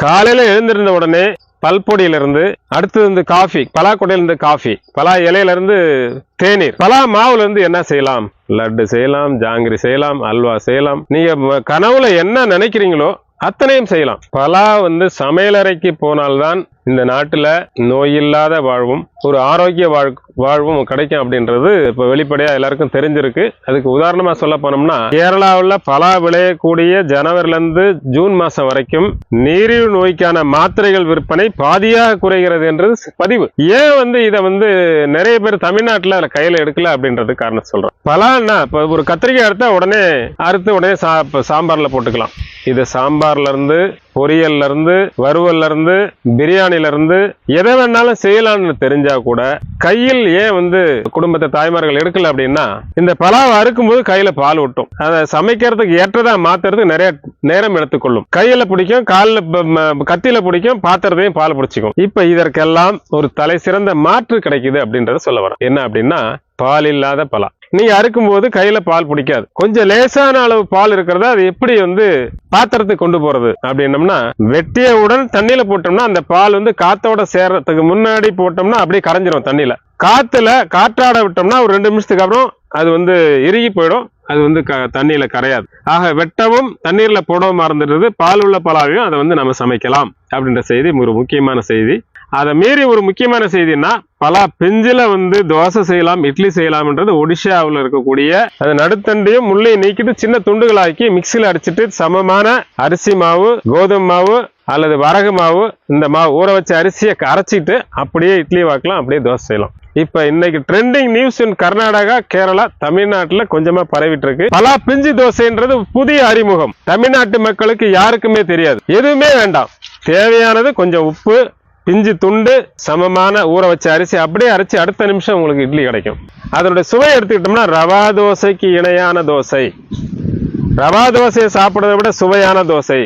காலையில எழுந்திருந்த உடனே பல்பொடியிலிருந்து அடுத்தது வந்து காஃபி, பலாக்கொட்டையிலிருந்து காஃபி, பலா இலையிலிருந்து தேநீர், பலா மாவுல இருந்து என்ன செய்யலாம்? லட்டு செய்யலாம், ஜாங்கிரி செய்யலாம், அல்வா செய்யலாம். நீங்க கனவுல என்ன நினைக்கிறீங்களோ அத்தனையும் செய்யலாம். பலா வந்து சமையலறைக்கு போனால்தான் இந்த நாட்டுல நோயில்லாத வாழ்வும் ஒரு ஆரோக்கிய வாழ்வும் கிடைக்கும் அப்படின்றது இப்ப வெளிப்படையா எல்லாருக்கும் தெரிஞ்சிருக்கு. அதுக்கு உதாரணமா சொல்ல போனோம்னா, கேரளாவில் பலா விளையக்கூடிய ஜனவரில இருந்து ஜூன் மாசம் வரைக்கும் நீரிழிவு நோய்க்கான மாத்திரைகள் விற்பனை பாதியாக குறைகிறது என்றது பதிவு. ஏன் வந்து இதை வந்து நிறைய பேர் தமிழ்நாட்டுல கையில எடுக்கல அப்படின்றது காரணம் சொல்றேன். பலான்னா இப்ப ஒரு கத்திரிக்காய் எடுத்தா உடனே அறுத்து உடனே சாம்பார்ல போட்டுக்கலாம். இது சாம்பார்ல இருந்து, பொரியல்ல இருந்து, வறுவல்ல இருந்து, பிரியாணில இருந்து எதை வேணாலும் செய்யலாம்னு தெரிஞ்சா கூட கையில் ஏன் வந்து குடும்பத்தை தாய்மார்கள் எடுக்கல அப்படின்னா, இந்த பலாவை அறுக்கும் போது கையில பால் விட்டும். அதை சமைக்கிறதுக்கு ஏற்றதா மாத்துறதுக்கு நிறைய நேரம் எடுத்துக்கொள்ளும். கையில பிடிக்கும், காலில் கத்தியில பிடிக்கும், பாத்திரத்தையும் பால் பிடிச்சிக்கும். இப்ப இதற்கெல்லாம் ஒரு தலை சிறந்த மாற்று கிடைக்குது அப்படின்றத சொல்ல வரேன். என்ன அப்படின்னா, பால் இல்லாத பலா. நீங்க அறுக்கும் போது கையில பால் பிடிக்காது. கொஞ்சம் லேசான அளவு பால் இருக்கிறத அது எப்படி வந்து பாத்திரத்துக்கு கொண்டு போறது அப்படின்னம்னா, வெட்டியவுடன் தண்ணியில போட்டோம்னா அந்த பால் வந்து காத்தோட சேர்றதுக்கு முன்னாடி போட்டோம்னா அப்படியே கரைஞ்சிரும். தண்ணியில காற்றாட விட்டோம்னா ஒரு 2 நிமிஷத்துக்கு அப்புறம் அது வந்து இறுகி போயிடும். அது வந்து தண்ணியில கரையாது. ஆக வெட்டவும் தண்ணீர்ல போடவும் இருந்துட்டு பால் உள்ள பலாவையும் அதை வந்து நம்ம சமைக்கலாம் அப்படின்ற செய்தி ஒரு முக்கியமான செய்தி. அதை மீறி ஒரு முக்கியமான செய்தின்னா, பலா பிஞ்சில வந்து தோசை செய்யலாம், இட்லி செய்யலாம்ன்றது ஒடிஷாவில் இருக்கக்கூடிய அது நடுத்தண்டையும் முள்ளையும் நீக்கிட்டு சின்ன துண்டுகளாக்கி மிக்சியில அடிச்சுட்டு சமமான அரிசி மாவு, கோதுமை மாவு அல்லது வரகு மாவு, இந்த மாவு ஊற வச்ச அரிசியை அரைச்சிட்டு அப்படியே இட்லி வாக்கலாம், அப்படியே தோசை செய்யலாம். இப்ப இன்னைக்கு trending news in Karnataka, Kerala, தமிழ்நாட்டுல கொஞ்சமா பரவிட்டு இருக்கு. பலா பிஞ்சு தோசைன்றது புதிய அறிமுகம். தமிழ்நாட்டு மக்களுக்கு யாருக்குமே தெரியாது. எதுவுமே வேண்டாம், தேவையானது கொஞ்சம் உப்பு, பிஞ்சு துண்டு, சமமான ஊற வச்ச அரிசி அப்படியே அரைச்சி அடுத்த நிமிஷம் உங்களுக்கு இட்லி கிடைக்கும். அதனுடைய சுவை எடுத்துக்கிட்டோம்னா ரவா தோசைக்கு இணையான தோசை. ரவா தோசையை சாப்பிடுறதை விட சுவையான தோசை,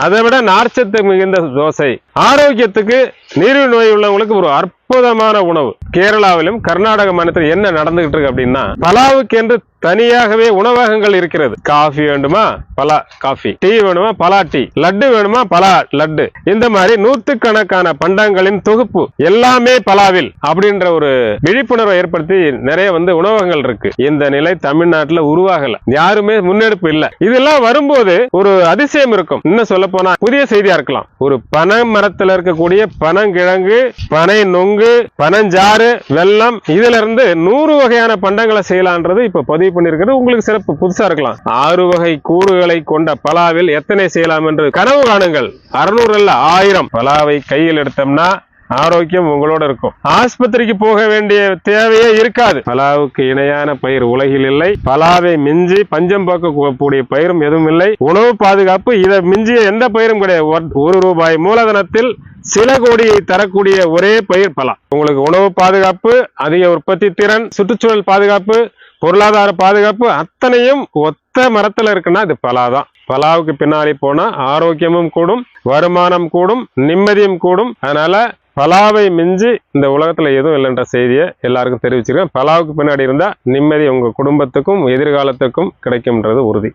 அதை விட நார்ச்சத்து மிகுந்த தோசை, ஆரோக்கியத்துக்கு நீரிழிவு நோய் உள்ளவங்களுக்கு ஒரு அற்புதமான உணவு. கேரளாவிலும் கர்நாடக மாநிலத்தில் என்ன நடந்துகிட்டு இருக்கு அப்படின்னா, பலாவுக்கு என்று தனியாகவே உணவகங்கள் இருக்கிறது. காஃபி வேண்டுமா பலா காஃபி, டீ வேணுமா பலா டீ, லட்டு வேணுமா பலா லட்டு, இந்த மாதிரி நூற்றுக்கணக்கான பண்டங்களின் தொகுப்பு எல்லாமே பலாவில் அப்படின்ற ஒரு விழிப்புணர்வை ஏற்படுத்தி நிறைய வந்து உணவகங்கள் இருக்கு. இந்த நிலை தமிழ்நாட்டுல உருவாகல, யாருமே முன்னெடுப்பு இல்லை. இதெல்லாம் வரும்போது ஒரு அதிசயம் இருக்கும். இன்னும் சொல்ல போனா புதிய செய்தியா இருக்கலாம். ஒரு பனை மரத்துல இருக்கக்கூடிய பனங்கிழங்கு, பனை நொங்கு, பனஞ்சாறு, வெல்லம், இதுல இருந்து 100 வகையான பண்டங்களை செய்யலான்றது இப்ப பதிவு பண்ணிருக்கிறது. உங்களுக்கு சிறப்பு புதுசா இருக்கலாம். 6 வகை கூறுகளை கொண்ட பலாவில் எத்தனை செய்யலாம் என்று கனவு காணுங்கள். 600 அல்ல 1000 பலாவை கையில் எடுத்தோம்னா ஆரோக்கியம் உங்களோட இருக்கும். ஆஸ்பத்திரிக்கு போக வேண்டிய தேவையே இருக்காது. பலாவுக்கு இணையான பயிர் உலகில் இல்லை. பலாவை மிஞ்சி பஞ்சம் போக்கக்கூடிய பயிரும் எதுவும் இல்லை. உணவு பாதுகாப்பு இதை மிஞ்சிய எந்த பயிரும் கிடையாது. 1 ரூபாய் மூலதனத்தில் சில கோடியை தரக்கூடிய ஒரே பயிர் பலா. உங்களுக்கு உணவு பாதுகாப்பு, அதிக உற்பத்தி திறன், சுற்றுச்சூழல் பாதுகாப்பு, பொருளாதார பாதுகாப்பு அத்தனையும் ஒத்த மரத்துல இருக்குன்னா அது பலாதான். பலாவுக்கு பின்னாடி போனா ஆரோக்கியமும் கூடும், வருமானம் கூடும், நிம்மதியும் கூடும். அதனால பலாவை மிஞ்சி இந்த உலகத்துல எதுவும் இல்லைன்ற செய்தியை எல்லாருக்கும் தெரிவிச்சிருக்கேன். பலாவுக்கு பின்னாடி இருந்தா நிம்மதி உங்க குடும்பத்துக்கும் எதிர்காலத்துக்கும் கிடைக்கும்ன்றது உறுதி.